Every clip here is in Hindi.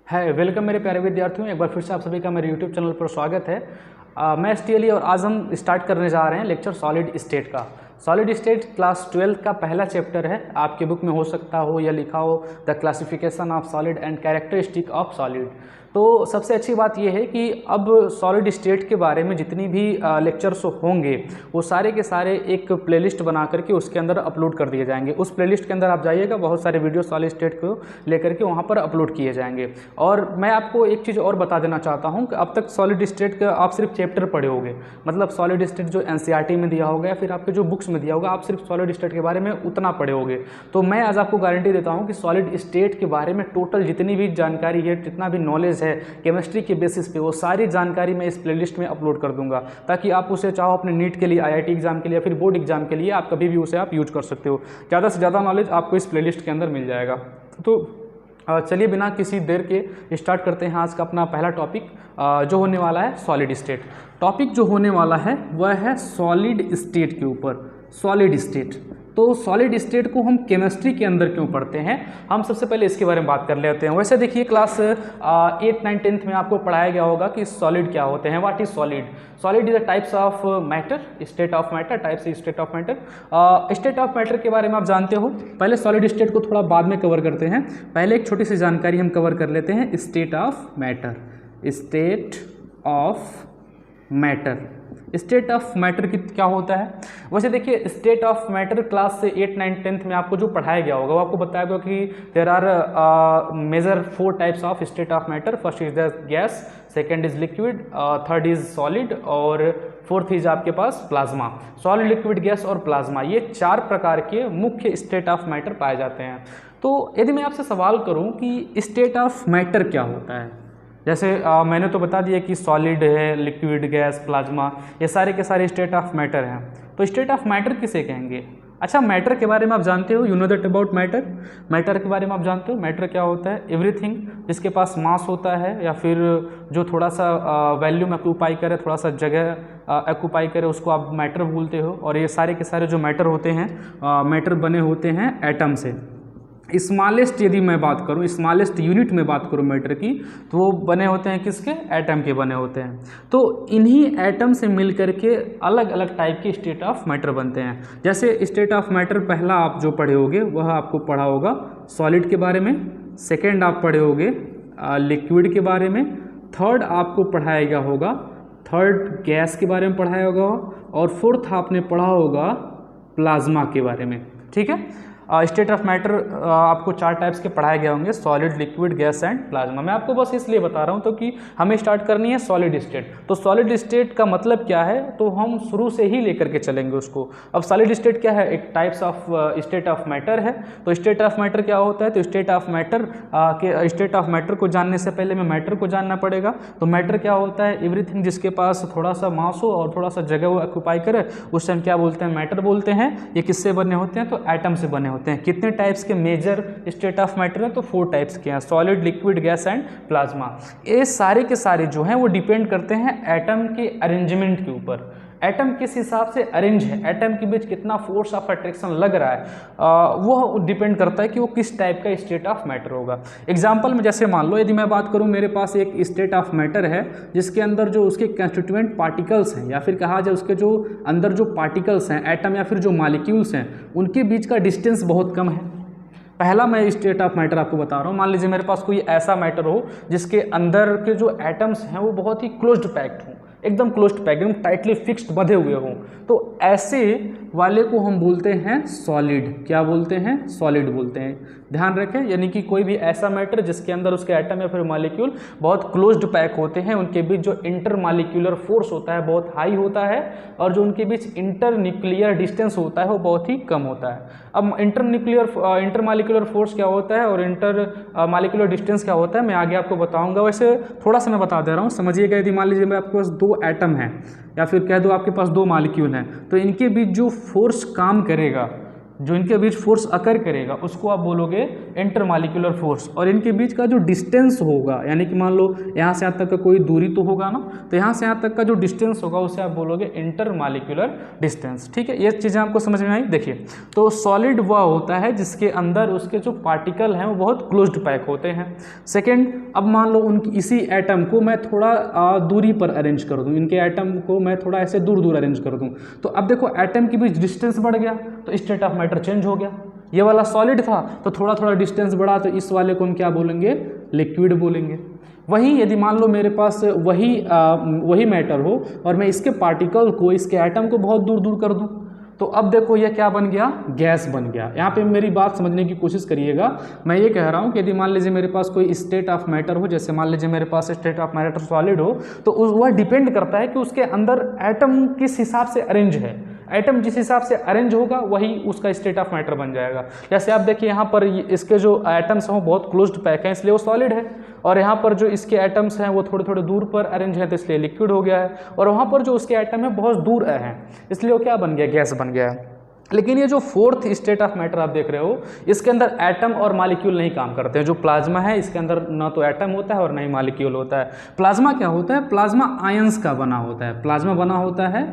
है वेलकम मेरे प्यारे विद्यार्थियों, एक बार फिर से आप सभी का मेरे यूट्यूब चैनल पर स्वागत है। मैं एसटीएलई और आज हम स्टार्ट करने जा रहे हैं लेक्चर सॉलिड स्टेट का। सॉलिड स्टेट क्लास 12 का पहला चैप्टर है। आपके बुक में हो सकता हो या लिखा हो the classification of solid and characteristic of solid. तो सबसे अच्छी बात यह है कि अब सॉलिड स्टेट के बारे में जितनी भी लेक्चर्स होंगे वो सारे के सारे एक प्लेलिस्ट बना करके उसके अंदर अपलोड कर दिए जाएंगे। उस प्लेलिस्ट के अंदर आप जाइएगा, बहुत सारे वीडियो सॉलिड स्टेट को लेकर के वहाँ पर अपलोड किए जाएंगे। और मैं आपको एक चीज़ और बता देना चाहता हूँ कि अब तक सॉलिड स्टेट का आप सिर्फ चैप्टर पढ़े होंगे, मतलब सॉलिड स्टेट जो एनसीईआरटी में दिया होगा या फिर आपके जो बुक्स में दिया होगा, आप सिर्फ सॉलिड स्टेट के बारे में उतना पढ़े होंगे। तो मैं आज आपको गारंटी देता हूँ कि सॉलिड स्टेट के बारे में टोटल जितनी भी जानकारी है, जितना भी नॉलेज है केमिस्ट्री के बेसिस पे, वो सारी जानकारी मैं इस प्लेलिस्ट में अपलोड कर दूंगा, ताकि आप उसे चाहो अपने नीट के लिए, आईआईटी एग्जाम के लिए या फिर बोर्ड एग्जाम के लिए, आप कभी भी उसे आप यूज कर सकते हो। ज़्यादा से ज़्यादा नॉलेज आपको इस प्लेलिस्ट के अंदर मिल जाएगा। तो चलिए बिना किसी देर के स्टार्ट करते हैं आज का अपना पहला टॉपिक, जो होने वाला है सॉलिड स्टेट। टॉपिक जो होने वाला है वह है सॉलिड स्टेट के ऊपर। सॉलिड स्टेट, तो सॉलिड स्टेट को हम केमिस्ट्री के अंदर क्यों पढ़ते हैं, हम सबसे पहले इसके बारे में बात कर लेते हैं। वैसे देखिए क्लास 8, 9, 10th में आपको पढ़ाया गया होगा कि सॉलिड क्या होते हैं, what is solid. Solid is the types of matter, state of matter, types state of matter. State of matter के बारे में आप जानते हो। पहले सॉलिड स्टेट को थोड़ा बाद में कवर करते हैं, पहले एक छोटी सी जानकारी हम कवर कर लेते हैं। State of matter, state of matter, state of matter की क्या होता है। वैसे देखिए स्टेट ऑफ मैटर क्लास से 8, 9, 10th में आपको जो पढ़ाया गया होगा वो आपको बताया गया कि there are major 4 types of state of matter. First is the gas, second is liquid, third is solid और फोर्थ इज आपके पास प्लाज्मा। सॉलिड, लिक्विड, गैस और प्लाज्मा, ये 4 प्रकार के मुख्य स्टेट ऑफ मैटर पाए जाते हैं। तो यदि मैं आपसे सवाल करूं कि स्टेट ऑफ मैटर क्या होता है, जैसे मैंने तो बता दिया कि सॉलिड है, लिक्विड, गैस, प्लाज्मा, ये सारे के सारे स्टेट ऑफ मैटर हैं। तो स्टेट ऑफ मैटर किसे कहेंगे। अच्छा, मैटर के बारे में आप जानते हो, you know that about matter. Matter के बारे में आप जानते हो, मैटर क्या होता है। एवरीथिंग जिसके पास मास होता है या फिर जो थोड़ा सा वैल्यूम ऑक्यूपाई करे, थोड़ा सा जगह ऑक्यूपाई करे, उसको आप मैटर बोलते हो। और ये सारे के सारे जो मैटर होते हैं, मैटर बने होते हैं एटम से। स्मॉलेस्ट यदि मैं बात करूं, स्मॉलेस्ट यूनिट में बात करूं मैटर की, तो वो बने होते हैं किसके, एटम के बने होते हैं। तो इन्हीं एटम से मिलकर के अलग अलग टाइप के स्टेट ऑफ मैटर बनते हैं। जैसे स्टेट ऑफ मैटर पहला आप जो पढ़े होगे वह आपको पढ़ा होगा सॉलिड के बारे में, सेकेंड आप पढ़े होगे लिक्विड के बारे में, थर्ड आपको पढ़ाया गया होगा, थर्ड गैस के बारे में पढ़ाया होगा, और फोर्थ आपने पढ़ा होगा प्लाज्मा के बारे में। ठीक है, स्टेट ऑफ मैटर आपको 4 टाइप्स के पढ़ाए गए होंगे, solid, liquid, gas and plasma. मैं आपको बस इसलिए बता रहा हूं तो कि हमें स्टार्ट करनी है सॉलिड स्टेट। तो सॉलिड स्टेट का मतलब क्या है, तो हम शुरू से ही लेकर के चलेंगे उसको। अब सॉलिड स्टेट क्या है, एक types of state of matter है। तो स्टेट ऑफ मैटर क्या होता है, तो स्टेट ऑफ मैटर के स्टेट ऑफ मैटर को जानने से पहले मैं मैटर को जानना पड़ेगा। तो मैटर क्या होता है, एवरीथिंग जिसके पास थोड़ा सा मास हो और थोड़ा सा जगह वो ऑक्यूपाई करे, उस टाइम क्या बोलते हैं, मैटर बोलते हैं। ये किससे बने होते हैं, तो एटम से बने होते हैं। कितने टाइप्स के मेजर स्टेट ऑफ मैटर है, तो 4 टाइप्स के हैं, solid, liquid, gas and plasma. ये सारे के सारे जो हैं वो डिपेंड करते हैं एटम के अरेंजमेंट के ऊपर। एटम किस हिसाब से अरेंज है, एटम के बीच कितना फोर्स ऑफ अट्रैक्शन लग रहा है, वो डिपेंड करता है कि वो किस टाइप का स्टेट ऑफ मैटर होगा। एग्जांपल में जैसे मान लो, यदि मैं बात करूं, मेरे पास एक स्टेट ऑफ मैटर है जिसके अंदर जो उसके कंस्टिट्यूएंट पार्टिकल्स हैं, या फिर कहा जाए उसके जो अंदर जो पार्टिकल्स हैं, एटम या फिर जो मॉलिक्यूल्स हैं, उनके बीच का डिस्टेंस बहुत कम है। पहला मैं स्टेट ऑफ मैटर आपको बता रहा हूँ। मान लीजिए मेरे पास कोई ऐसा मैटर हो जिसके अंदर के जो एटम्स हैं वो बहुत ही क्लोज्ड पैक्ड हों, एकदम क्लोज्ड पैक्ड, एकदम टाइटली फिक्स्ड बंधे हुए हों, तो ऐसे वाले को हम बोलते हैं सॉलिड। क्या बोलते हैं, सॉलिड बोलते हैं। ध्यान रखें, यानी कि कोई भी ऐसा मैटर जिसके अंदर उसके एटम या फिर मॉलिक्यूल बहुत क्लोज्ड पैक होते हैं, उनके बीच जो इंटर मॉलिक्यूलर फोर्स होता है बहुत हाई होता है, और जो उनके बीच इंटर न्यूक्लियर डिस्टेंस होता है वो बहुत ही कम होता है। अब इंटर मॉलिक्यूलर फोर्स क्या होता है और इंटर मॉलिक्यूलर डिस्टेंस क्या होता है, मैं आगे आपको बताऊंगा। वैसे थोड़ा सा मैं बता दे रहा हूँ, समझिएगा। यदि मान लीजिए मैं आपके पास 2 एटम हैं, या फिर कह दो आपके पास 2 मॉलिक्यूल हैं, तो इनके बीच जो फोर्स काम करेगा जो इनके बीच फोर्स अकर करेगा उसको आप बोलोगे इंटरमॉलिक्यूलर फोर्स। और इनके बीच का जो डिस्टेंस होगा, यानी कि मान लो यहाँ से यहाँ तक का कोई दूरी तो होगा ना, तो यहाँ से यहाँ तक का जो डिस्टेंस होगा उसे आप बोलोगे इंटरमॉलिक्यूलर डिस्टेंस। ठीक है, ये चीज़ें आपको समझ में आई। देखिए, तो सॉलिड वह होता है जिसके अंदर उसके जो पार्टिकल हैं वो बहुत क्लोज्ड पैक होते हैं। सेकेंड, अब मान लो उनकी इसी एटम को मैं थोड़ा दूरी पर अरेंज कर दूँ, इनके एटम को मैं थोड़ा ऐसे दूर दूर अरेंज कर दूँ, तो अब देखो एटम के बीच डिस्टेंस बढ़ गया तो स्टेट ऑफ मैटर चेंज हो गया। ये वाला सॉलिड था तो थोड़ा थोड़ा डिस्टेंस बढ़ा, तो इस वाले को हम क्या बोलेंगे, लिक्विड बोलेंगे। वही यदि मान लो मेरे पास वही मैटर हो और मैं इसके पार्टिकल को, इसके एटम को बहुत दूर दूर कर दूं, तो अब देखो ये क्या बन गया, गैस बन गया। यहाँ पे मेरी बात समझने की कोशिश करिएगा। मैं ये कह रहा हूँ कि यदि मान लीजिए मेरे पास कोई स्टेट ऑफ मैटर हो, जैसे मान लीजिए मेरे पास स्टेट ऑफ मैटर सॉलिड हो, तो वह डिपेंड करता है कि उसके अंदर एटम किस हिसाब से अरेंज है। एटम जिस हिसाब से अरेंज होगा वही उसका स्टेट ऑफ मैटर बन जाएगा। जैसे आप देखिए यहाँ पर इसके जो एटम्स हैं वो बहुत क्लोज्ड पैक हैं, इसलिए वो सॉलिड है, और यहाँ पर जो इसके एटम्स हैं वो थोड़े थोड़े दूर पर अरेंज हैं, तो इसलिए लिक्विड हो गया है। और वहाँ पर जो उसके एटम है बहुत दूर हैं, इसलिए वो क्या बन गया, गैस बन गया है। लेकिन ये जो फोर्थ स्टेट ऑफ मैटर आप देख रहे हो, इसके अंदर एटम और मॉलिक्यूल नहीं काम करते हैं। जो प्लाज्मा है इसके अंदर ना तो एटम होता है और ना ही मॉलिक्यूल होता है। प्लाज्मा क्या होता है, प्लाज्मा आयंस का बना होता है। प्लाज्मा बना होता है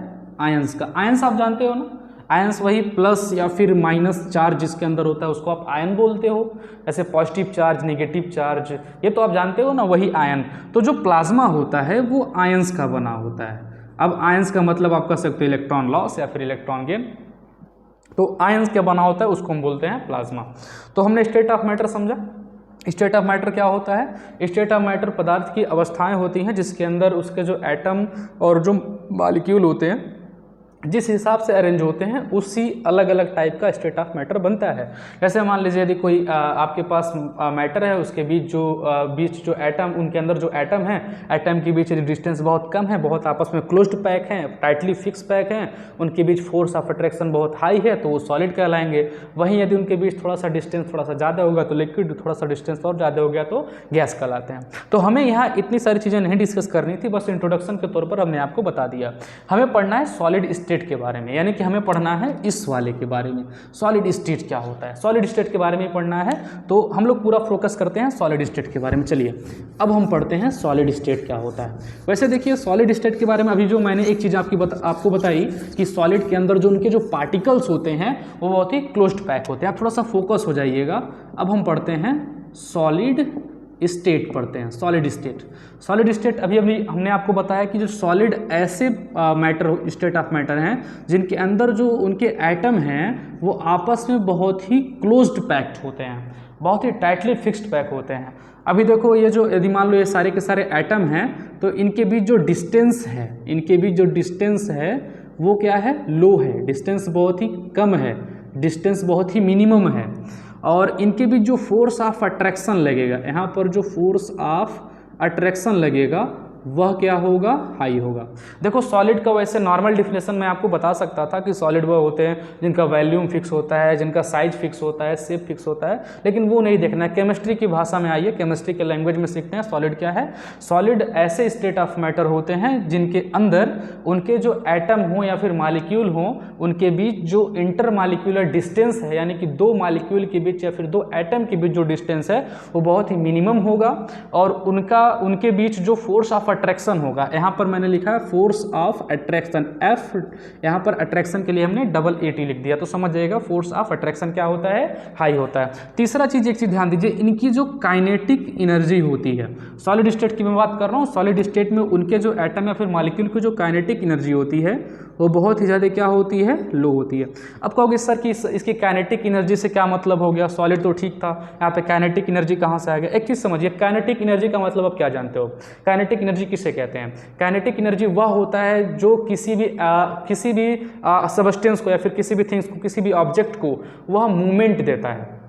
आयंस का। आयंस आप जानते हो ना, आयंस वही प्लस या फिर माइनस चार्ज जिसके अंदर होता है उसको आप आयन बोलते हो। ऐसे पॉजिटिव चार्ज, नेगेटिव चार्ज, ये तो आप जानते हो ना, वही आयन। तो जो प्लाज्मा होता है वो आयंस का बना होता है। अब आयंस का मतलब आप कह सकते हो इलेक्ट्रॉन लॉस या फिर इलेक्ट्रॉन गेन। तो आयंस क्या बना होता है उसको हम बोलते हैं प्लाज्मा। तो हमने स्टेट ऑफ मैटर समझा। स्टेट ऑफ मैटर क्या होता है, स्टेट ऑफ मैटर पदार्थ की अवस्थाएं होती हैं जिसके अंदर उसके जो एटम और जो मॉलिक्यूल होते हैं जिस हिसाब से अरेंज होते हैं उसी अलग अलग टाइप का स्टेट ऑफ मैटर बनता है। जैसे मान लीजिए यदि कोई आपके पास मैटर है, उसके बीच जो एटम, उनके अंदर जो एटम है, एटम के बीच यदि डिस्टेंस बहुत कम है, बहुत आपस में क्लोज्ड पैक हैं, टाइटली फिक्स पैक हैं, उनके बीच फोर्स ऑफ अट्रैक्शन बहुत हाई है, तो वो सॉलिड कहलाएंगे। वहीं यदि उनके बीच थोड़ा सा डिस्टेंस थोड़ा सा ज़्यादा होगा तो लिक्विड, थोड़ा सा डिस्टेंस और ज़्यादा हो गया तो गैस कहलाते हैं। तो हमें यहाँ इतनी सारी चीज़ें नहीं डिस्कस करनी थी, बस इंट्रोडक्शन के तौर पर हमने आपको बता दिया। हमें पढ़ना है सॉलिड स्टेट के बारे में, यानी कि हमें पढ़ना है इस वाले के बारे में, सॉलिड स्टेट क्या होता है। सॉलिड स्टेट के बारे में पढ़ना है, तो हम लोग पूरा फोकस करते हैं सॉलिड स्टेट के बारे में। चलिए अब हम पढ़ते हैं सॉलिड स्टेट क्या होता है। वैसे देखिए सॉलिड स्टेट के बारे में अभी जो मैंने एक चीज़ आपको बताई कि सॉलिड के अंदर जो उनके जो पार्टिकल्स होते हैं वो बहुत ही क्लोज्ड पैक होते हैं। आप थोड़ा सा फोकस हो जाइएगा। अब हम पढ़ते हैं सॉलिड स्टेट, पढ़ते हैं सॉलिड स्टेट। सॉलिड स्टेट अभी हमने आपको बताया कि जो सॉलिड ऐसे मैटर, स्टेट ऑफ मैटर हैं जिनके अंदर जो उनके एटम हैं वो आपस में बहुत ही क्लोज्ड पैक्ड होते हैं, बहुत ही टाइटली फिक्स्ड पैक होते हैं। अभी देखो ये जो, यदि मान लो ये सारे के सारे एटम हैं तो इनके बीच जो डिस्टेंस है, इनके बीच जो डिस्टेंस है वो क्या है, लो है। डिस्टेंस बहुत ही कम है, डिस्टेंस बहुत ही मिनिमम है। और इनके बीच जो फोर्स ऑफ अट्रैक्शन लगेगा, यहाँ पर जो फोर्स ऑफ अट्रैक्शन लगेगा वह क्या होगा, हाई होगा। देखो सॉलिड का वैसे नॉर्मल डिफिनेशन मैं आपको बता सकता था कि सॉलिड वह होते हैं जिनका वॉल्यूम फिक्स होता है, जिनका साइज फिक्स होता है, शेप फिक्स होता है, लेकिन वो नहीं देखना है। केमिस्ट्री की भाषा में आइए, केमिस्ट्री के लैंग्वेज में सीखते हैं सॉलिड क्या है। सॉलिड ऐसे स्टेट ऑफ मैटर होते हैं जिनके अंदर उनके जो एटम हो या फिर मॉलिक्यूल हो, उनके बीच जो इंटर मॉलिक्यूलर डिस्टेंस है, यानी कि दो मॉलिक्यूल के बीच या फिर दो एटम के बीच जो डिस्टेंस है वो बहुत ही मिनिमम होगा। और उनके बीच जो फोर्स ऑफ अट्रैक्शन होगा, यहाँ पर मैंने लिखा है फोर्स ऑफ अट्रैक्शन, एफ, यहाँ पर अट्रैक्शन के लिए हमने डबल AT लिख दिया, तो समझ जाइएगा फोर्स ऑफ अट्रैक्शन क्या होता है, हाई होता है। तीसरा चीज, एक चीज ध्यान दीजिए, इनकी जो काइनेटिक एनर्जी होती है, सॉलिड स्टेट की मैं बात कर रहा हूँ, सॉलिड स्टेट में उनके जो एटम या फिर मॉलिक्यूल की जो काइनेटिक एनर्जी होती है वो बहुत ही ज़्यादा क्या होती है, लो होती है। अब कहोगे सर कि इसकी काइनेटिक एनर्जी से क्या मतलब हो गया, सॉलिड तो ठीक था, यहाँ पे काइनेटिक एनर्जी कहाँ से आ गया। एक चीज़ समझिए, काइनेटिक एनर्जी का मतलब आप क्या जानते हो, काइनेटिक एनर्जी किसे कहते हैं। काइनेटिक एनर्जी वह होता है जो किसी भी सबस्टेंस को या फिर किसी भी थिंग्स को, किसी भी ऑब्जेक्ट को वह मूवमेंट देता है।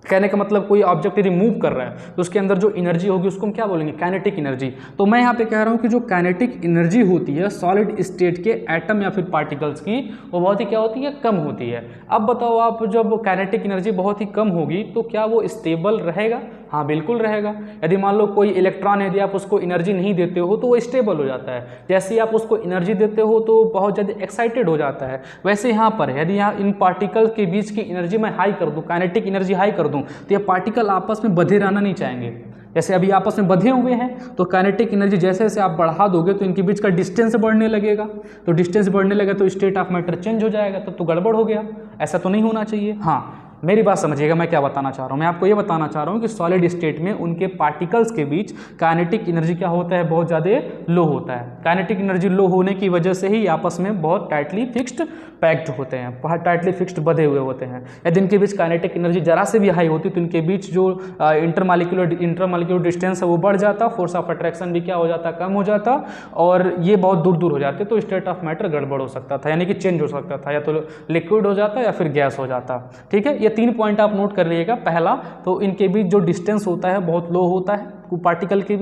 कहने का मतलब कोई ऑब्जेक्ट यदि मूव कर रहा है तो उसके अंदर जो एनर्जी होगी उसको हम क्या बोलेंगे, काइनेटिक एनर्जी। तो मैं यहाँ पे कह रहा हूँ कि जो काइनेटिक एनर्जी होती है सॉलिड स्टेट के एटम या फिर पार्टिकल्स की, वो बहुत ही क्या होती है, कम होती है। अब बताओ आप, जब काइनेटिक एनर्जी बहुत ही कम होगी तो क्या वो स्टेबल रहेगा। हाँ बिल्कुल रहेगा। यदि मान लो कोई इलेक्ट्रॉन यदि आप उसको एनर्जी नहीं देते हो तो वो स्टेबल हो जाता है, जैसे ही आप उसको एनर्जी देते हो तो बहुत ज़्यादा एक्साइटेड हो जाता है। वैसे यहाँ पर यदि यहाँ इन पार्टिकल के बीच की एनर्जी मैं हाई कर दूँ, काइनेटिक एनर्जी हाई कर दूँ, तो ये पार्टिकल आपस में बंधे रहना नहीं चाहेंगे। जैसे अभी आपस में बंधे हुए हैं तो काइनेटिक एनर्जी जैसे जैसे आप बढ़ा दोगे तो इनके बीच का डिस्टेंस बढ़ने लगेगा, तो डिस्टेंस बढ़ने लगे तो स्टेट ऑफ मैटर चेंज हो जाएगा, तब तो गड़बड़ हो गया, ऐसा तो नहीं होना चाहिए। हाँ मेरी बात समझिएगा, मैं क्या बताना चाह रहा हूँ, मैं आपको ये बताना चाह रहा हूँ कि सॉलिड स्टेट में उनके पार्टिकल्स के बीच काइनेटिक एनर्जी क्या होता है, बहुत ज़्यादा लो होता है। काइनेटिक एनर्जी लो होने की वजह से ही आपस में बहुत टाइटली फिक्स्ड पैक्ड होते हैं, बहुत टाइटली फिक्स्ड बंधे हुए होते हैं। यदि इनके बीच काइनेटिक एनर्जी जरा से भी हाई होती तो इनके बीच जो इंटरमॉलिक्यूलर डिस्टेंस है वो बढ़ जाता, फोर्स ऑफ अट्रैक्शन भी क्या हो जाता, कम हो जाता, और ये बहुत दूर दूर हो जाते, तो स्टेट ऑफ मैटर गड़बड़ हो सकता था, यानी कि चेंज हो सकता था, या तो लिक्विड हो जाता या फिर गैस हो जाता। ठीक है, ये 3 पॉइंट आप नोट कर लीजिएगा। पहला तो इनके बीच जो डिस्टेंस होता है बहुत लो होता है पार्टिकल के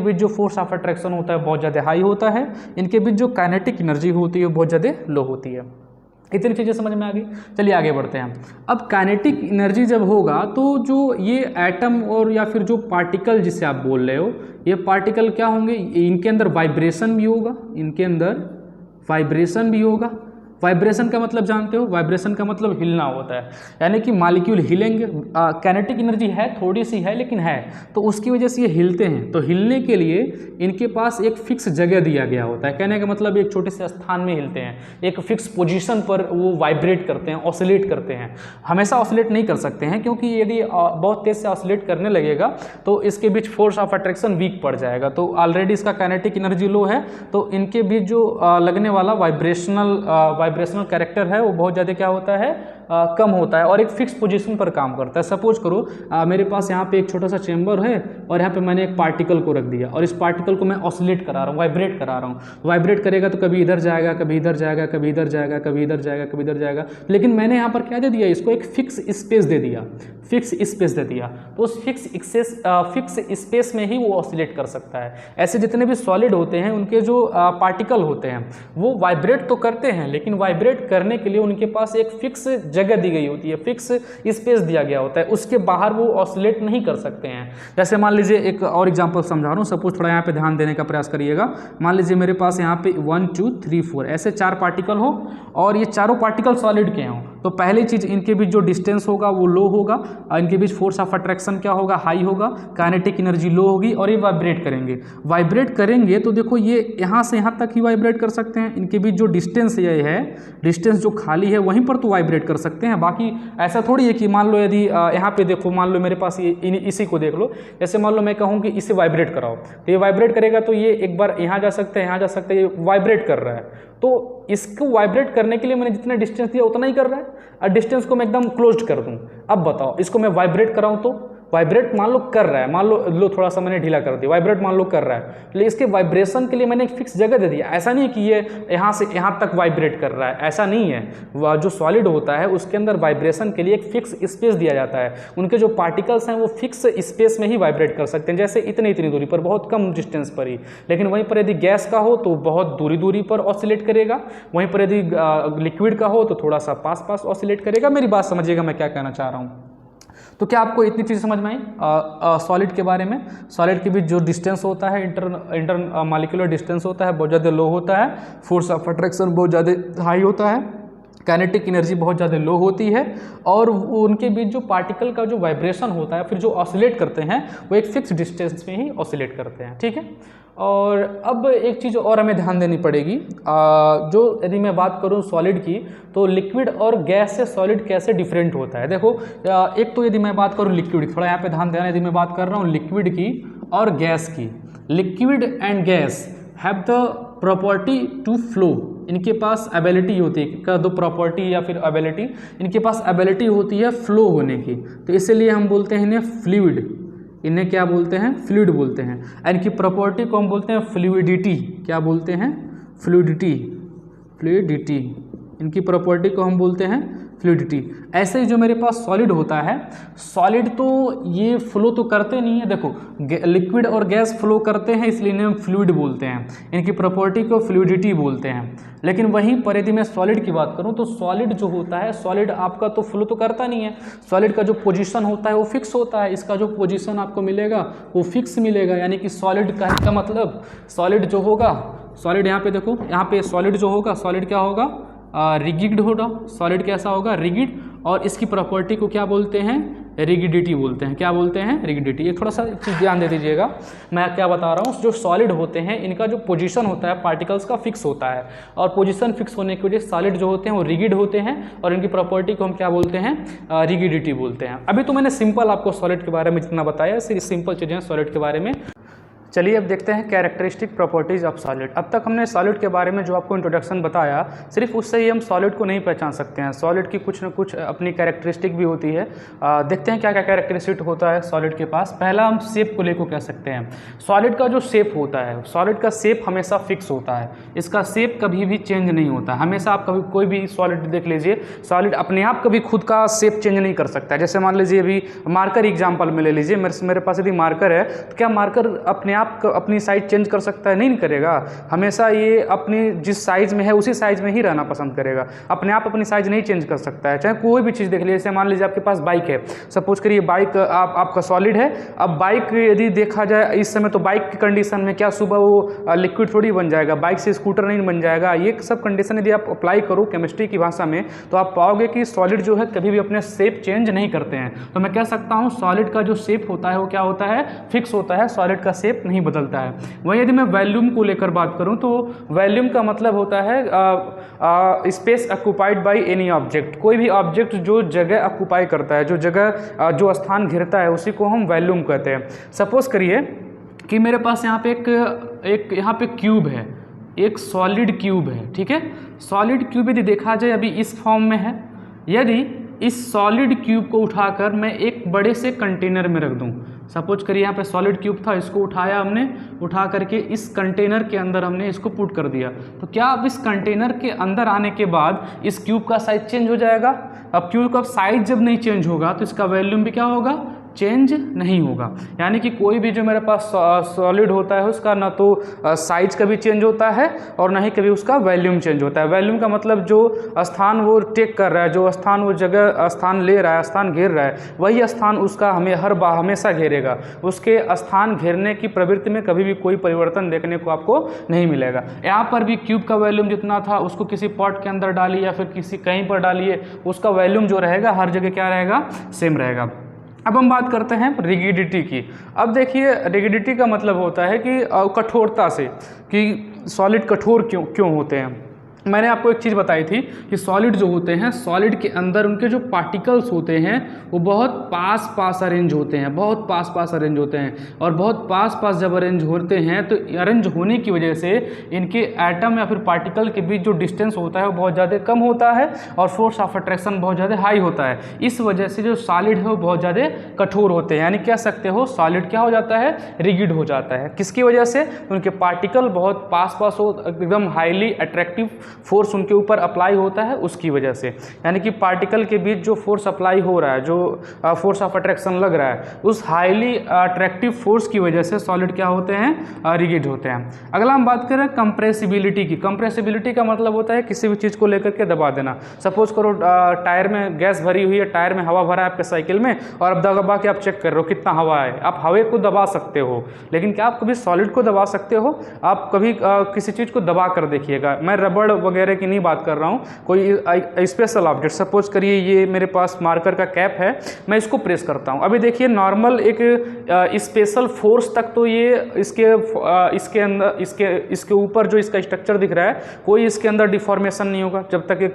बीच जो फोर्स ऑफ अट्रैक्शन होता है बहुत ज़्यादा हाई होता है, इनके बीच जो काइनेटिक एनर्जी होती है बहुत ज़्यादा लो होती है। इतनी चीज़ें समझ में आ गई। चलिए आगे बढ़ते हैं। अब काइनेटिक एनर्जी जब होगा तो जो ये एटम और या फिर जो पार्टिकल जिसे आप बोल रहे हो, ये पार्टिकल क्या होंगे, इनके अंदर वाइब्रेशन भी होगा, इनके अंदर वाइब्रेशन भी होगा। वाइब्रेशन का मतलब जानते हो, वाइब्रेशन का मतलब हिलना होता है, यानी कि मॉलिक्यूल हिलेंगे। काइनेटिक एनर्जी है, थोड़ी सी है लेकिन है, तो उसकी वजह से ये हिलते हैं। तो हिलने के लिए इनके पास एक फिक्स जगह दिया गया होता है, कहने का मतलब एक छोटे से स्थान में हिलते हैं, एक फिक्स पोजीशन पर वो वाइब्रेट करते हैं, ऑसिलेट करते हैं। हमेशा ऑसिलेट नहीं कर सकते हैं, क्योंकि यदि बहुत तेज से ऑसिलेट करने लगेगा तो इसके बीच फोर्स ऑफ अट्रैक्शन वीक पड़ जाएगा, तो ऑलरेडी इसका काइनेटिक एनर्जी लो है, तो इनके बीच जो लगने वाला वाइब्रेशनल कैरेक्टर है वो बहुत ज़्यादा क्या होता है, कम होता है, और एक फिक्स पोजीशन पर काम करता है। सपोज करो मेरे पास यहाँ पे एक छोटा सा चेंबर है और यहाँ पे मैंने एक पार्टिकल को रख दिया और इस पार्टिकल को मैं ऑसिलेट करा रहा हूँ, वाइब्रेट करा रहा हूँ। वाइब्रेट करेगा तो कभी इधर जाएगा, कभी इधर जाएगा, कभी इधर जाएगा, कभी इधर जाएगा, कभी इधर जाएगा, लेकिन मैंने यहाँ पर क्या दे दिया, इसको एक फिक्स स्पेस दे दिया, फिक्स स्पेस दे दिया, तो उस फिक्स स्पेस में ही वो ऑसिलेट कर सकता है। ऐसे जितने भी सॉलिड होते हैं उनके जो पार्टिकल होते हैं वो वाइब्रेट तो करते हैं, लेकिन वाइब्रेट करने के लिए उनके पास एक फिक्स जगह दी गई होती है, फिक्स स्पेस दिया गया होता है, उसके बाहर वो ऑसिलेट नहीं कर सकते हैं। जैसे मान लीजिए एक और एग्जांपल समझा रहा हूँ, सपोज थोड़ा यहाँ पे ध्यान देने का प्रयास करिएगा। मान लीजिए मेरे पास यहाँ पे 1 2 3 4 ऐसे 4 पार्टिकल हो और ये चारों पार्टिकल सॉलिड के हों, तो पहली चीज़ इनके बीच जो डिस्टेंस होगा वो लो होगा, इनके बीच फोर्स ऑफ अट्रैक्शन क्या होगा, हाई होगा, काइनेटिक एनर्जी लो होगी, और ये वाइब्रेट करेंगे। वाइब्रेट करेंगे तो देखो ये यहाँ से यहाँ तक ही वाइब्रेट कर सकते हैं, इनके बीच जो डिस्टेंस ये है, डिस्टेंस जो खाली है वहीं पर तो वाइब्रेट कर सकते हैं। बाकी ऐसा थोड़ी है कि मान लो यदि यहाँ पे देखो, मान लो मेरे पास इसी को देख लो, जैसे मान लो मैं कहूँ कि इसे वाइब्रेट कराओ, तो ये वाइब्रेट करेगा तो ये एक बार यहाँ जा सकते हैं, यहाँ जा सकते हैं, ये वाइब्रेट कर रहा है, तो इसको वाइब्रेट करने के लिए मैंने जितना डिस्टेंस दिया उतना ही कर रहा है, और डिस्टेंस को मैं एकदम क्लोज कर दूं। अब बताओ इसको मैं वाइब्रेट कराऊं तो वाइब्रेट मान लो कर रहा है, मान लो थोड़ा सा मैंने ढीला कर दिया, वाइब्रेट मान लो कर रहा है, लेकिन इसके वाइब्रेशन के लिए मैंने एक फिक्स जगह दे दिया। ऐसा नहीं कि ये यहाँ से यहाँ तक वाइब्रेट कर रहा है, ऐसा नहीं है। वह जो सॉलिड होता है उसके अंदर वाइब्रेशन के लिए एक फिक्स स्पेस दिया जाता है, उनके जो पार्टिकल्स हैं वो फिक्स स्पेस में ही वाइब्रेट कर सकते हैं, जैसे इतनी दूरी पर, बहुत कम डिस्टेंस पर ही। लेकिन वहीं पर यदि गैस का हो तो बहुत दूरी पर ऑसिलेट करेगा, वहीं पर यदि लिक्विड का हो तो थोड़ा सा पास ऑसिलेट करेगा। मेरी बात समझिएगा मैं क्या कहना चाह रहा हूँ। तो क्या आपको इतनी चीज़ समझ में आई सॉलिड के बारे में? सॉलिड के बीच जो डिस्टेंस होता है, इंटर मॉलिक्यूलर डिस्टेंस होता है बहुत ज़्यादा लो होता है, फोर्स ऑफ अट्रैक्शन बहुत ज़्यादा हाई होता है, काइनेटिक एनर्जी बहुत ज़्यादा लो होती है, और उनके बीच जो पार्टिकल का जो वाइब्रेशन होता है, फिर जो ऑसिलेट करते हैं वो एक फिक्स डिस्टेंस में ही ऑसिलेट करते हैं। ठीक है, और अब एक चीज़ और हमें ध्यान देनी पड़ेगी, जो यदि मैं बात करूं सॉलिड की, तो लिक्विड और गैस से सॉलिड कैसे डिफरेंट होता है। देखो एक तो यदि मैं बात करूं लिक्विड, थोड़ा यहाँ पे ध्यान देना, यदि मैं बात कर रहा हूँ लिक्विड की और गैस की, liquid and gas have the property to flow, इनके पास एबिलिटी होती है, क्या दो प्रॉपर्टी या फिर एबिलिटी, इनके पास एबिलिटी होती है फ्लो होने की, तो इसलिए हम बोलते हैं इन्हें फ्लूइड, इन्हें क्या बोलते हैं, फ्लूइड बोलते हैं। इनकी प्रॉपर्टी को हम बोलते हैं फ्लूइडिटी, क्या बोलते हैं, फ्लूइडिटी, इनकी प्रॉपर्टी को हम बोलते हैं फ्लूइडिटी। ऐसे ही जो मेरे पास सॉलिड होता है, सॉलिड तो ये फ्लो तो करते नहीं है, देखो लिक्विड और गैस फ्लो करते हैं इसलिए इन्हें हम फ्लूइड बोलते हैं, इनकी प्रॉपर्टी को फ्लूइडिटी बोलते हैं। लेकिन वहीं पर यदि मैं सॉलिड की बात करूं तो सॉलिड जो होता है, सॉलिड आपका तो फ्लो तो करता नहीं है, सॉलिड का जो पोजीशन होता है वो फिक्स होता है, इसका जो पोजीशन आपको मिलेगा वो फिक्स मिलेगा। यानी कि सॉलिड का मतलब सॉलिड जो होगा, सॉलिड यहाँ पे देखो, यहाँ पे सॉलिड जो होगा, सॉलिड क्या होगा, रिगिड होगा। सॉलिड कैसा होगा, रिगिड। और इसकी प्रॉपर्टी को क्या बोलते हैं, रिगिडिटी बोलते हैं। क्या बोलते हैं, रिगिडिटी। ये थोड़ा सा चीज़ ध्यान दे दीजिएगा, मैं क्या बता रहा हूँ। जो सॉलिड होते हैं इनका जो पोजीशन होता है पार्टिकल्स का फिक्स होता है, और पोजीशन फिक्स होने की वजह से सॉलिड जो होते हैं वो रिगिड होते हैं, और इनकी प्रॉपर्टी को हम क्या बोलते हैं, रिगिडिटी बोलते हैं। अभी तो मैंने सिंपल आपको सॉलिड के बारे में जितना बताया, सिंपल चीज़ें हैं सॉलिड के बारे में। चलिए अब देखते हैं कैरेक्टरिस्टिक प्रॉपर्टीज़ ऑफ सॉलिड। अब तक हमने सॉलिड के बारे में जो आपको इंट्रोडक्शन बताया, सिर्फ उससे ही हम सॉलिड को नहीं पहचान सकते हैं, सॉलिड की कुछ न कुछ अपनी कैरेक्टरिस्टिक भी होती है। देखते हैं क्या क्या कैरेक्टरिस्टिक होता है सॉलिड के पास। पहला हम शेप को लेकर कह सकते हैं, सॉलिड का जो शेप होता है, सॉलिड का शेप हमेशा फिक्स होता है, इसका शेप कभी भी चेंज नहीं होता। हमेशा आप कभी कोई भी सॉलिड देख लीजिए, सॉलिड अपने आप कभी खुद का शेप चेंज नहीं कर सकता है। जैसे मान लीजिए अभी मार्कर एग्जाम्पल में ले लीजिए, मेरे पास यदि मार्कर है तो क्या मार्कर अपने आप अपनी साइज चेंज कर सकता है, नहीं करेगा। हमेशा ये अपनी जिस साइज में है उसी साइज में ही रहना पसंद करेगा, अपने आप अपनी साइज नहीं चेंज कर सकता है। चाहे कोई भी चीज़ देख लीजिए, जैसे मान लीजिए आपके पास बाइक है, सपोज करिए बाइक आपका सॉलिड है। अब बाइक यदि देखा जाए इस समय, तो बाइक की कंडीशन में क्या सुबह वो लिक्विड थोड़ी बन जाएगा, बाइक से स्कूटर नहीं बन जाएगा। ये सब कंडीशन यदि आप अप्लाई करो केमिस्ट्री की भाषा में, तो आप पाओगे कि सॉलिड जो है कभी भी अपने शेप चेंज नहीं करते हैं। तो मैं कह सकता हूँ सॉलिड का जो शेप होता है वो क्या होता है, फिक्स होता है, सॉलिड का शेप नहीं बदलता है। वहीं यदि मैं वॉल्यूम को लेकर बात करूं तो वॉल्यूम का मतलब होता है space occupied by any object. कोई भी ऑब्जेक्ट जो जगह ऑक्युपाई करता है, जो जगह जो स्थान घेरता है, उसी को हम वॉल्यूम कहते हैं। सपोज करिए कि मेरे पास यहाँ पे एक यहाँ पे क्यूब है, एक सॉलिड क्यूब है, ठीक है। सॉलिड क्यूब यदि देखा जाए अभी इस फॉर्म में है, यदि इस सॉलिड क्यूब को उठाकर मैं एक बड़े से कंटेनर में रख दूं, सपोज करिए यहाँ पे सॉलिड क्यूब था, इसको उठाया हमने, उठा करके इस कंटेनर के अंदर हमने इसको पुट कर दिया, तो क्या अब इस कंटेनर के अंदर आने के बाद इस क्यूब का साइज चेंज हो जाएगा? अब क्यूब का साइज जब नहीं चेंज होगा तो इसका वॉल्यूम भी क्या होगा, चेंज नहीं होगा। यानी कि कोई भी जो मेरे पास सॉलिड होता है उसका ना तो साइज कभी चेंज होता है और ना ही कभी उसका वॉल्यूम चेंज होता है। वॉल्यूम का मतलब जो स्थान वो टेक कर रहा है, जो स्थान वो जगह स्थान ले रहा है, स्थान घेर रहा है, वही स्थान उसका हमेशा घेरेगा। उसके स्थान घेरने की प्रवृत्ति में कभी भी कोई परिवर्तन देखने को आपको नहीं मिलेगा। यहाँ पर भी क्यूब का वॉल्यूम जितना था उसको किसी पॉट के अंदर डालिए या फिर किसी कहीं पर डालिए, उसका वॉल्यूम जो रहेगा हर जगह क्या रहेगा, सेम रहेगा। अब हम बात करते हैं रिगिडिटी की। अब देखिए रिगिडिटी का मतलब होता है कि कठोरता से, कि सॉलिड कठोर क्यों होते हैं। मैंने आपको एक चीज़ बताई थी कि सॉलिड जो होते हैं, सॉलिड के अंदर उनके जो पार्टिकल्स होते हैं वो बहुत पास अरेंज होते हैं, बहुत पास अरेंज होते हैं। और बहुत पास जब अरेंज होते हैं तो अरेंज होने की वजह से इनके एटम या फिर पार्टिकल के बीच जो डिस्टेंस होता है वो बहुत ज़्यादा कम होता है और फोर्स ऑफ अट्रैक्शन बहुत ज़्यादा हाई होता है। इस वजह से जो सॉलिड है वो बहुत ज़्यादा कठोर होते हैं। यानी कह सकते हो सॉलिड क्या हो जाता है, रिगिड हो जाता है। किसकी वजह से? उनके पार्टिकल बहुत पास हो, एकदम हाईली अट्रैक्टिव फोर्स उनके ऊपर अप्लाई होता है, उसकी वजह से। यानी कि पार्टिकल के बीच जो फोर्स अप्लाई हो रहा है, जो फोर्स ऑफ अट्रैक्शन लग रहा है, उस हाईली अट्रैक्टिव फोर्स की वजह से सॉलिड क्या होते हैं, रिगिड होते हैं। अगला हम बात करें कंप्रेसिबिलिटी की। कंप्रेसिबिलिटी का मतलब होता है किसी भी चीज़ को लेकर के दबा देना। सपोज करो टायर में गैस भरी हुई है, टायर में हवा भरा है आपके साइकिल में, और अब दबा के आप चेक कर रहे हो कितना हवा है। आप हवा को दबा सकते हो, लेकिन क्या आप कभी सॉलिड को दबा सकते हो? आप कभी किसी चीज़ को दबा कर देखिएगा। मैं रबड़ वगैरह की नहीं बात कर रहा हूँ, कोई स्पेशल ऑब्जेक्ट, सपोज करिए ये मेरे पास मार्कर का कैप है, मैं इसको प्रेस करता हूँ। अभी देखिए नॉर्मल एक स्पेशल फोर्स तक तो ये इसके अंदर इसके ऊपर जो इसका स्ट्रक्चर दिख रहा है, कोई इसके अंदर डिफॉर्मेशन नहीं होगा जब तक एक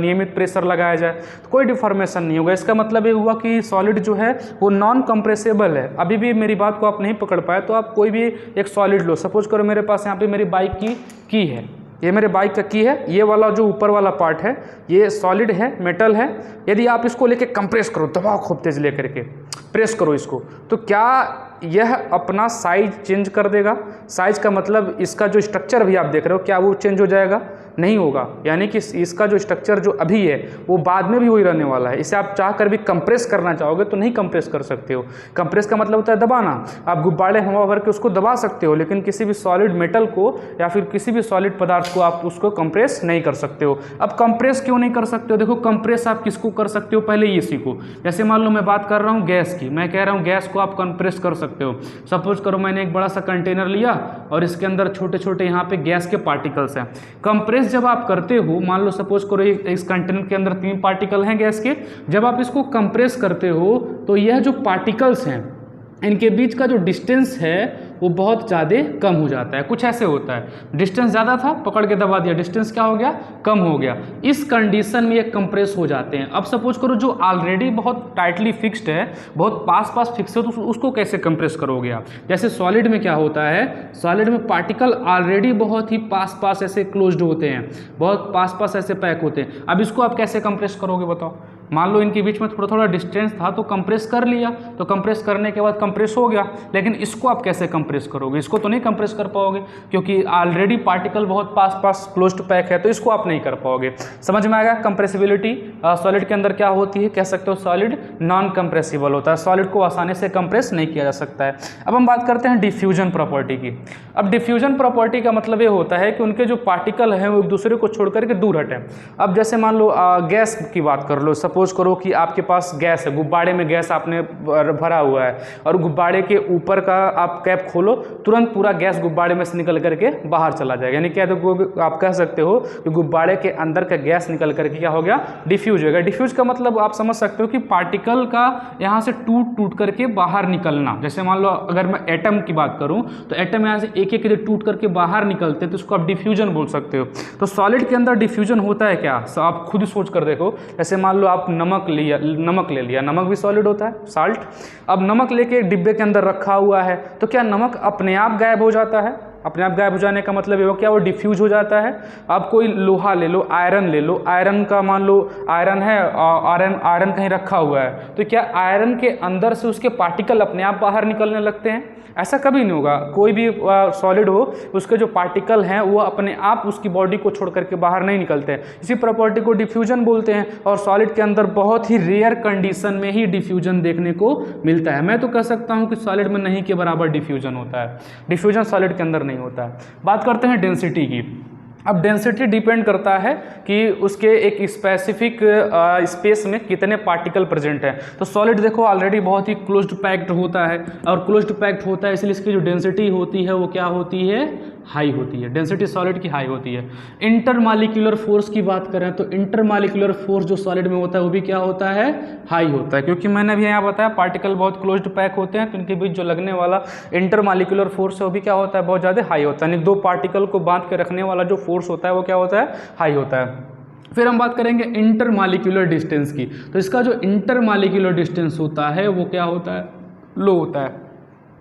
नियमित प्रेशर लगाया जाए, तो कोई डिफॉर्मेशन नहीं होगा। इसका मतलब ये हुआ कि सॉलिड जो है वो नॉन कंप्रेसेबल है। अभी भी मेरी बात को आप नहीं पकड़ पाए तो आप कोई भी एक सॉलिड लो, सपोज करो मेरे पास यहाँ पे मेरी बाइक की है, ये मेरे बाइक का की है, ये वाला जो ऊपर वाला पार्ट है ये सॉलिड है, मेटल है। यदि आप इसको लेके कंप्रेस करो, दबाओ खूब तेज लेकर के प्रेस करो इसको, तो क्या यह अपना साइज चेंज कर देगा? साइज का मतलब इसका जो स्ट्रक्चर भी आप देख रहे हो क्या वो चेंज हो जाएगा? नहीं होगा, यानी कि इसका जो स्ट्रक्चर जो अभी है वो बाद में भी वही रहने वाला है। इसे आप चाह कर भी कंप्रेस करना चाहोगे तो नहीं कंप्रेस कर सकते हो। कंप्रेस का मतलब होता है दबाना। आप गुब्बारे हवा भर के उसको दबा सकते हो, लेकिन किसी भी सॉलिड मेटल को या फिर किसी भी सॉलिड पदार्थ को आप उसको कंप्रेस नहीं कर सकते हो। अब कंप्रेस क्यों नहीं कर सकते हो? देखो, कंप्रेस आप किसको कर सकते हो, पहले ये सीखो। जैसे मान लो मैं बात कर रहा हूँ गैस की, मैं कह रहा हूँ गैस को आप कंप्रेस कर सकते हो। सपोज करो मैंने एक बड़ा सा कंटेनर लिया और इसके अंदर छोटे छोटे यहाँ पे गैस के पार्टिकल्स हैं। कंप्रेस जब आप करते हो, मान लो सपोज करो इस कंटेनर के अंदर 3 पार्टिकल हैं गैस के, जब आप इसको कंप्रेस करते हो तो यह जो पार्टिकल्स हैं इनके बीच का जो डिस्टेंस है वो बहुत ज़्यादा कम हो जाता है। कुछ ऐसे होता है, डिस्टेंस ज़्यादा था, पकड़ के दबा दिया, डिस्टेंस क्या हो गया, कम हो गया। इस कंडीशन में ये कंप्रेस हो जाते हैं। अब सपोज करो जो ऑलरेडी बहुत टाइटली फिक्स्ड है, बहुत पास पास फिक्स है, तो उसको कैसे कंप्रेस करोगे आप? जैसे सॉलिड में क्या होता है, सॉलिड में पार्टिकल ऑलरेडी बहुत ही पास पास ऐसे क्लोज्ड होते हैं, बहुत पास पास ऐसे पैक होते हैं। अब इसको आप कैसे कंप्रेस करोगे बताओ? मान लो इनके बीच में थोड़ा थोड़ा डिस्टेंस था तो कंप्रेस कर लिया, तो कंप्रेस करने के बाद कंप्रेस हो गया, लेकिन इसको आप कैसे कंप्रेस करोगे? इसको तो नहीं कंप्रेस कर पाओगे, क्योंकि ऑलरेडी पार्टिकल बहुत पास पास क्लोज्ड पैक है, तो इसको आप नहीं कर पाओगे। समझ में आएगा? कंप्रेसिबिलिटी सॉलिड के अंदर क्या होती है, कह सकते हो सॉलिड नॉन कंप्रेसिबल होता है, सॉलिड को आसानी से कंप्रेस नहीं किया जा सकता है। अब हम बात करते हैं डिफ्यूजन प्रॉपर्टी की। अब डिफ्यूजन प्रॉपर्टी का मतलब ये होता है कि उनके जो पार्टिकल हैं वो एक दूसरे को छोड़ करके दूर हटें। अब जैसे मान लो गैस की बात कर लो, सपोज करो कि आपके पास गैस है, गुब्बारे में गैस आपने भरा हुआ है और गुब्बारे के ऊपर का आप कैप खोलो, तुरंत पूरा गैस गुब्बारे में से निकल करके बाहर चला जाएगा। यानी क्या, तो आप कह सकते हो कि गुब्बारे के अंदर का गैस निकल करके क्या हो गया, डिफ्यूज हो गया। डिफ्यूज का मतलब आप समझ सकते हो कि पार्टिकल का यहाँ से टूट टूट करके बाहर निकलना। जैसे मान लो अगर मैं एटम की बात करूँ तो एटम यहाँ से एक एक टूट करके बाहर निकलते हैं, तो इसको आप डिफ्यूजन बोल सकते हो। तो सॉलिड के अंदर डिफ्यूजन होता है क्या, आप खुद सोच कर देखो। जैसे मान लो आप नमक ले लिया, नमक भी सॉलिड होता है, साल्ट। अब नमक लेके एक डिब्बे के अंदर रखा हुआ है, तो क्या नमक अपने आप गायब हो जाता है? अपने आप गायब हो जाने का मतलब ये हो क्या, वो डिफ्यूज हो जाता है। अब कोई लोहा ले लो, आयरन ले लो, आयरन का मान लो आयरन है, आयरन कहीं रखा हुआ है, तो क्या आयरन के अंदर से उसके पार्टिकल अपने आप बाहर निकलने लगते हैं? ऐसा कभी नहीं होगा। कोई भी सॉलिड हो, उसके जो पार्टिकल हैं वो अपने आप उसकी बॉडी को छोड़ करके बाहर नहीं निकलते हैं। इसी प्रॉपर्टी को डिफ्यूजन बोलते हैं। और सॉलिड के अंदर बहुत ही रेयर कंडीशन में ही डिफ्यूजन देखने को मिलता है। मैं तो कह सकता हूँ कि सॉलिड में नहीं के बराबर डिफ्यूजन होता है, डिफ्यूजन सॉलिड के अंदर नहीं होता है। बात करते हैं डेंसिटी की। अब डेंसिटी डिपेंड करता है कि उसके एक स्पेसिफिक स्पेस में कितने पार्टिकल प्रेजेंट हैं। तो सॉलिड देखो ऑलरेडी बहुत ही क्लोज्ड पैक्ड होता है, और क्लोज्ड पैक्ड होता है इसलिए इसकी जो डेंसिटी होती है वो क्या होती है, हाई होती है। डेंसिटी सॉलिड की हाई होती है। इंटरमॉलिक्यूलर फोर्स की बात करें तो इंटरमॉलिक्यूलर फोर्स जो सॉलिड में होता है वो भी क्या होता है, हाई होता है, क्योंकि मैंने भी यहाँ बताया पार्टिकल बहुत क्लोज्ड पैक होते हैं, तो इनके बीच जो लगने वाला इंटरमॉलिक्यूलर फोर्स है वो भी क्या होता है, बहुत ज़्यादा हाई होता है। यानी 2 पार्टिकल को बांध के रखने वाला जो फोर्स होता है वो क्या होता है, हाई होता है। फिर हम बात करेंगे इंटरमॉलिक्यूलर डिस्टेंस की। तो इसका जो इंटरमॉलिक्यूलर डिस्टेंस होता है वो क्या होता है, लो होता है,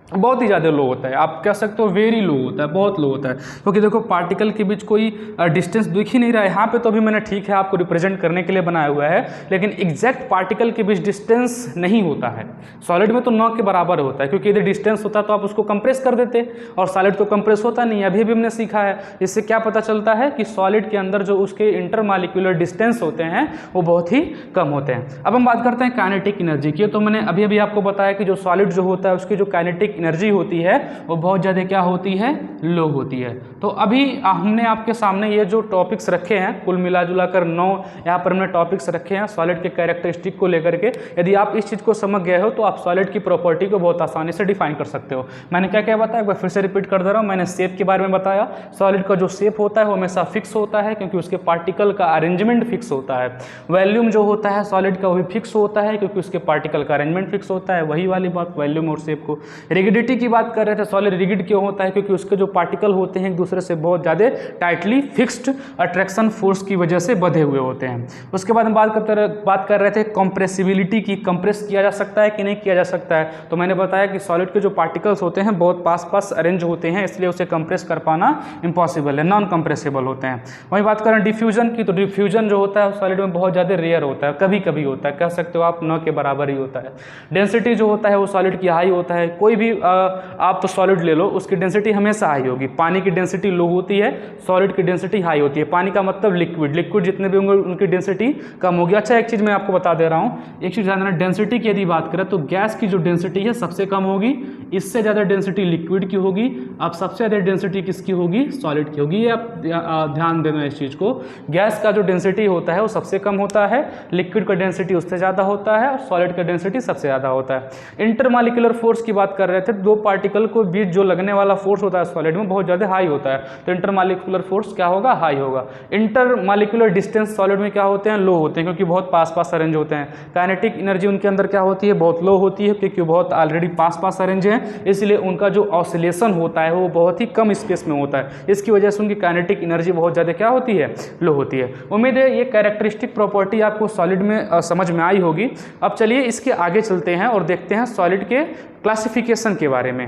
बहुत ही ज़्यादा लो होता है। आप कह सकते हो वेरी लो होता है, बहुत लो होता है, क्योंकि देखो पार्टिकल के बीच कोई डिस्टेंस दिख ही नहीं रहा है। यहाँ पे तो अभी मैंने ठीक है आपको रिप्रेजेंट करने के लिए बनाया हुआ है, लेकिन एग्जैक्ट पार्टिकल के बीच डिस्टेंस नहीं होता है। सॉलिड में तो 9 के बराबर होता है, क्योंकि यदि डिस्टेंस होता तो आप उसको कंप्रेस कर देते, और सॉलिड तो कंप्रेस होता नहीं। अभी भी हमने सीखा है, इससे क्या पता चलता है कि सॉलिड के अंदर जो उसके इंटरमॉलिक्यूलर डिस्टेंस होते हैं वो बहुत ही कम होते हैं। अब हम बात करते हैं काइनेटिक एनर्जी की। तो मैंने अभी अभी आपको बताया कि जो सॉलिड जो होता है उसकी जो काइनेटिक एनर्जी होती है वो बहुत ज़्यादा क्या होती है, लो होती है। तो अभी हमने आपके सामने ये जो टॉपिक्स रखे हैं, कुल मिला जुला कर 9 यहाँ पर हमने टॉपिक्स रखे हैं सॉलिड के कैरेक्टरिस्टिक को लेकर के। यदि आप इस चीज़ को समझ गए हो तो आप सॉलिड की प्रॉपर्टी को बहुत आसानी से डिफाइन कर सकते हो। मैंने क्या क्या बताया, एक बार फिर से रिपीट कर दे रहा हूँ। मैंने शेप के बारे में बताया, सॉलिड का जो शेप होता है वो हमेशा फिक्स होता है, क्योंकि उसके पार्टिकल का अरेंजमेंट फिक्स होता है। वॉल्यूम जो होता है सॉलिड का वो भी फिक्स होता है, क्योंकि उसके पार्टिकल का अरेंजमेंट फिक्स होता है। वही वाली बात वॉल्यूम और शेप को। रिगिडिटी की बात कर रहे थे, सॉलिड रिगिड क्यों होता है, क्योंकि उसके जो पार्टिकल होते हैं एक दूसरे से बहुत ज़्यादा टाइटली फिक्स्ड अट्रैक्शन फोर्स की वजह से बंधे हुए होते हैं। उसके बाद हम बात कर रहे थे कंप्रेसिबिलिटी की, कंप्रेस किया जा सकता है कि नहीं किया जा सकता है। तो मैंने बताया कि सॉलिड के जो पार्टिकल्स होते हैं बहुत पास पास अरेंज होते हैं, इसलिए उसे कंप्रेस कर पाना इम्पॉसिबल है, नॉन कंप्रेसिबल होते हैं। वहीं बात करें डिफ्यूजन की, तो डिफ्यूजन जो होता है सॉलिड में बहुत ज़्यादा रेयर होता है, कभी कभी होता है, कह सकते हो आप 9 के बराबर ही होता है। डेंसिटी जो होता है वो सॉलिड की हाई होता है। कोई भी आप तो सॉलिड ले लो, उसकी डेंसिटी हमेशा हाई होगी। पानी की डेंसिटी लो होती है, सॉलिड की डेंसिटी हाई होती है। पानी का मतलब लिक्विड, लिक्विड जितने भी होंगे उनकी डेंसिटी कम होगी। अच्छा, एक चीज़ मैं आपको बता दे रहा हूँ, एक चीज़ ध्यान देना, डेंसिटी की यदि बात करें तो गैस की जो डेंसिटी है सबसे कम होगी, इससे ज़्यादा डेंसिटी लिक्विड की होगी। अब सबसे ज़्यादा डेंसिटी किसकी होगी? सॉलिड की होगी। ये आप ध्यान देना इस चीज़ को। गैस का जो डेंसिटी होता है वो सबसे कम होता है, लिक्विड का डेंसिटी उससे ज़्यादा होता है और सॉलिड का डेंसिटी सबसे ज़्यादा होता है। इंटरमॉलिक्यूलर फोर्स की बात कर रहे थे, दो पार्टिकल को बीच जो लगने वाला फोर्स होता है सॉलिड में बहुत ज़्यादा हाई होता है, तो इंटरमॉलिक्यूलर फोर्स क्या होगा? हाई होगा। इंटरमॉलिक्यूलर डिस्टेंस सॉलिड में क्या होते हैं? लो होते हैं, क्योंकि बहुत पास पास अरेंज होते हैं। काइनेटिक एनर्जी उनके अंदर क्या होती है? बहुत लो होती है, क्योंकि बहुत ऑलरेडी पास पास अरेंज हैं, इसलिए उनका जो ऑसिलेशन होता है वो बहुत ही कम स्पेस में होता है। इसकी वजह से उनकी काइनेटिक एनर्जी बहुत ज़्यादा क्या होती है? लो होती है। उम्मीद है ये कैरेक्टरिस्टिक प्रॉपर्टी आपको सॉलिड में समझ में आई होगी। अब चलिए इसके आगे चलते हैं और देखते हैं सॉलिड के क्लासिफिकेशन के बारे में।